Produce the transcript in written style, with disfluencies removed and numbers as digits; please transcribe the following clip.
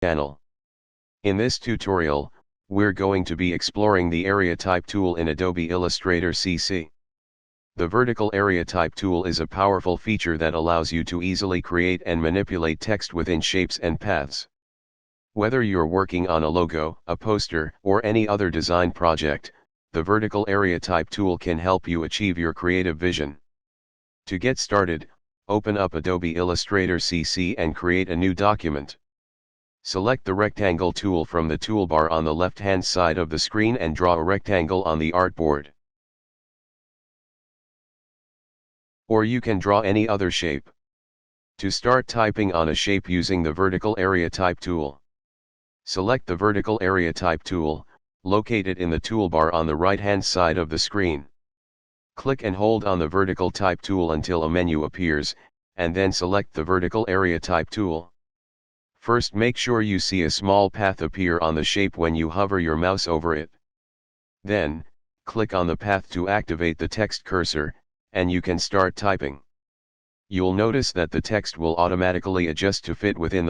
channel. In this tutorial, we're going to be exploring the Area Type tool in Adobe Illustrator CC. The Vertical Area Type tool is a powerful feature that allows you to easily create and manipulate text within shapes and paths. Whether you're working on a logo, a poster, or any other design project, the Vertical Area Type tool can help you achieve your creative vision. To get started, open up Adobe Illustrator CC and create a new document. Select the Rectangle tool from the toolbar on the left-hand side of the screen and draw a rectangle on the artboard. Or you can draw any other shape. To start typing on a shape using the Vertical Area Type tool, select the Vertical Area Type tool, locate it in the toolbar on the right-hand side of the screen. Click and hold on the Vertical Type tool until a menu appears, and then select the Vertical Area Type tool. First, make sure you see a small path appear on the shape when you hover your mouse over it. Then, click on the path to activate the text cursor, and you can start typing. You'll notice that the text will automatically adjust to fit within